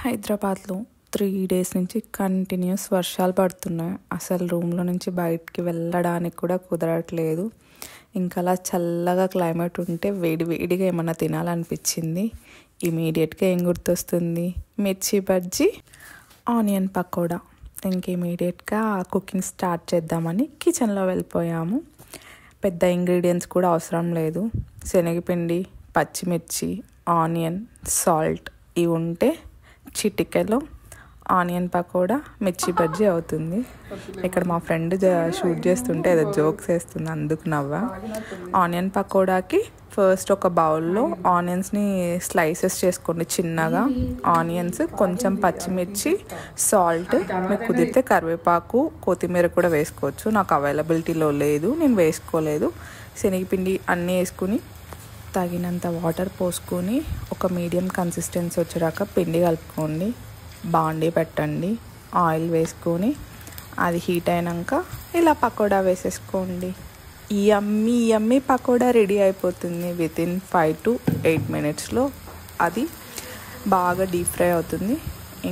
హైదరాబాద్లో 3 డేస్ నుంచి కంటిన్యూస్ వర్షాలు పడుతున్నాయి. అసలు రూమ్లో నుంచి బయటికి వెళ్ళడానికి కూడా కుదరట్లేదు. ఇంకా అలా చల్లగా క్లైమేట్ ఉంటే వేడి వేడిగా ఏమన్నా తినాలనిపించింది. ఇమీడియట్గా ఏం గుర్తొస్తుంది? మిర్చి బజ్జీ, ఆనియన్ పకోడా. ఇంక ఇమీడియట్గా కుకింగ్ స్టార్ట్ చేద్దామని కిచెన్లో వెళ్ళిపోయాము. పెద్ద ఇంగ్రీడియంట్స్ కూడా అవసరం లేదు. శనగపిండి, పచ్చిమిర్చి, ఆనియన్, సాల్ట్ ఇవి ఉంటే చిటికెలో ఆనియన్ పకోడా, మిర్చి బజ్జీ అవుతుంది. ఇక్కడ మా ఫ్రెండ్ షూట్ చేస్తుంటే ఏదో జోక్స్ వేస్తుంది, అందుకు నవ్వా. ఆనియన్ పకోడాకి ఫస్ట్ ఒక బౌల్లో ఆనియన్స్ని స్లైసెస్ చేసుకోండి చిన్నగా. ఆనియన్స్, కొంచెం పచ్చిమిర్చి, సాల్ట్, మీకు కుదిరితే కరివేపాకు, కొత్తిమీర కూడా వేసుకోవచ్చు. నాకు అవైలబిలిటీలో లేదు, నేను వేసుకోలేదు. శనగపిండి అన్నీ వేసుకుని తగినంత వాటర్ పోసుకొని ఒక మీడియం కన్సిస్టెన్సీ వచ్చేదాకా పిండి కలుపుకోండి. బాండీ పెట్టండి, ఆయిల్ వేసుకొని అది హీట్ అయినాక ఇలా పకోడా వేసేసుకోండి. యమ్మీ పకోడా రెడీ అయిపోతుంది. వితిన్ 5 to 8 minutesలో అది బాగా డీప్ ఫ్రై అవుతుంది.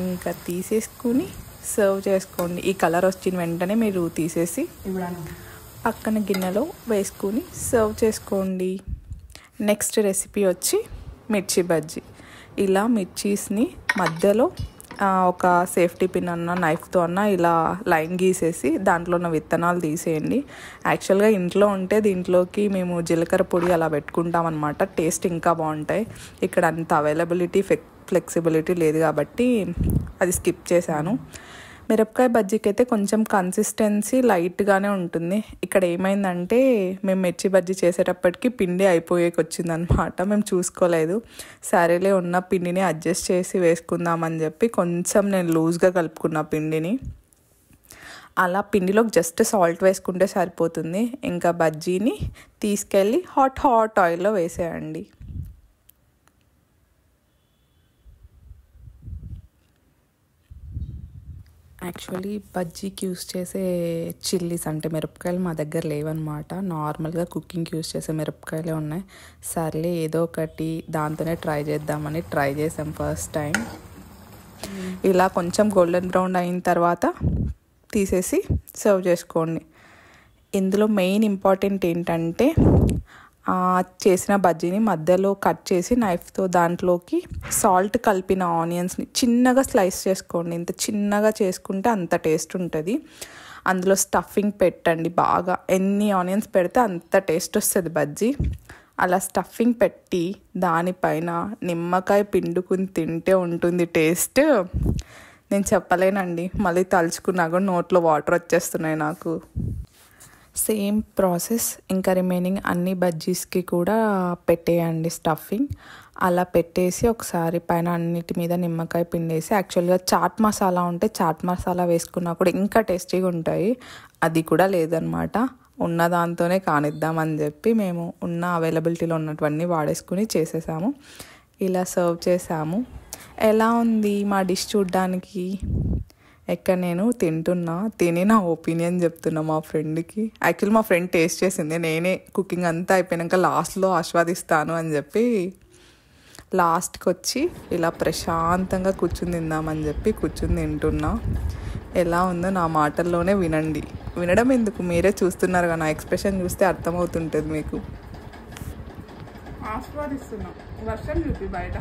ఇంకా తీసేసుకుని సర్వ్ చేసుకోండి. ఈ కలర్ వచ్చిన వెంటనే మీరు తీసేసి పక్కన గిన్నెలో వేసుకుని సర్వ్ చేసుకోండి. నెక్స్ట్ రెసిపీ వచ్చి మిర్చి బజ్జీ. ఇలా మిర్చీస్ని మధ్యలో ఒక సేఫ్టీ పిన్ అన్న నైఫ్తో అన్న ఇలా లైన్ గీసేసి దాంట్లో ఉన్న విత్తనాలు తీసేయండి. యాక్చువల్గా ఇంట్లో ఉంటే దీంట్లోకి మేము జీలకర్ర పొడి అలా పెట్టుకుంటాం అనమాట. టేస్ట్ ఇంకా బాగుంటాయి. ఇక్కడ అంత అవైలబిలిటీ ఫ్లెక్సిబిలిటీ లేదు కాబట్టి అది స్కిప్ చేశాను. మిరపకాయ బజ్జీకి అయితే కొంచెం కన్సిస్టెన్సీ లైట్గానే ఉంటుంది. ఇక్కడ ఏమైందంటే మేము మిర్చి బజ్జీ చేసేటప్పటికి పిండి అయిపోయేకి వచ్చిందనమాట. మేము చూసుకోలేదు. సరేలే ఉన్న పిండిని అడ్జస్ట్ చేసి వేసుకుందామని చెప్పి కొంచెం నేను లూజ్గా కలుపుకున్న పిండిని. అలా పిండిలోకి జస్ట్ సాల్ట్ వేసుకుంటే సరిపోతుంది. ఇంకా బజ్జీని తీసుకెళ్ళి హాట్ ఆయిల్లో వేసేయండి. యాక్చువల్లీ బజ్జీకి యూస్ చేసే చిల్లీస్ అంటే మిరపకాయలు మా దగ్గర లేవన్నమాట. నార్మల్గా కుకింగ్కి యూస్ చేసే మిరపకాయలే ఉన్నాయి. సర్లే ఏదో ఒకటి దాంతోనే ట్రై చేద్దామని ట్రై చేసాం ఫస్ట్ టైం. ఇలా కొంచెం గోల్డెన్ బ్రౌన్ అయిన తర్వాత తీసేసి సర్వ్ చేసుకోండి. ఇందులో మెయిన్ ఇంపార్టెంట్ ఏంటంటే చేసిన బజ్జీని మధ్యలో కట్ చేసి నైఫ్తో దాంట్లోకి సాల్ట్ కలిపిన ఆనియన్స్ని చిన్నగా స్లైస్ చేసుకోండి. ఇంత చిన్నగా చేసుకుంటే అంత టేస్ట్ ఉంటుంది. అందులో స్టఫింగ్ పెట్టండి బాగా. ఎన్ని ఆనియన్స్ పెడితే అంత టేస్ట్ వస్తుంది బజ్జీ. అలా స్టఫింగ్ పెట్టి దానిపైన నిమ్మకాయ పిండుకుని తింటే ఉంటుంది టేస్ట్. నేను చెప్పలేనండి. మళ్ళీ తలుచుకున్నా కూడా నోట్లో వాటర్ వచ్చేస్తున్నాయి నాకు. సేమ్ ప్రాసెస్ ఇంకా రిమైనింగ్ అన్ని బజ్జీస్కి కూడా పెట్టేయండి స్టఫింగ్. అలా పెట్టేసి ఒకసారి పైన అన్నిటి మీద నిమ్మకాయ పిండేసి, యాక్చువల్గా చాట్ మసాలా ఉంటే చాట్ మసాలా వేసుకున్నా కూడా ఇంకా టేస్టీగా ఉంటాయి. అది కూడా లేదనమాట. ఉన్న దాంతోనే కానిద్దామని చెప్పి మేము ఉన్న అవైలబిలిటీలో ఉన్నటువన్నీ వాడేసుకుని చేసేసాము. ఇలా సర్వ్ చేసాము. ఎలా ఉంది మా డిష్ చూడ్డానికి? ఎక్కడ నేను తిని నా ఒపీనియన్ చెప్తున్నా మా ఫ్రెండ్కి. యాక్చువల్లీ మా ఫ్రెండ్ టేస్ట్ చేసింది. నేనే కుకింగ్ అంతా అయిపోయాక లాస్ట్లో ఆస్వాదిస్తాను అని చెప్పి లాస్ట్కి వచ్చి ఇలా ప్రశాంతంగా కూర్చుని తిందామని చెప్పి కూర్చుని తింటున్నా. ఎలా ఉందో నా మాటల్లోనే వినండి. వినడం ఎందుకు, మీరే చూస్తున్నారు కదా, నా ఎక్స్ప్రెషన్ చూస్తే అర్థమవుతుంటుంది మీకు. ఆస్వాదిస్తున్నా. వర్షం చూపి బయట.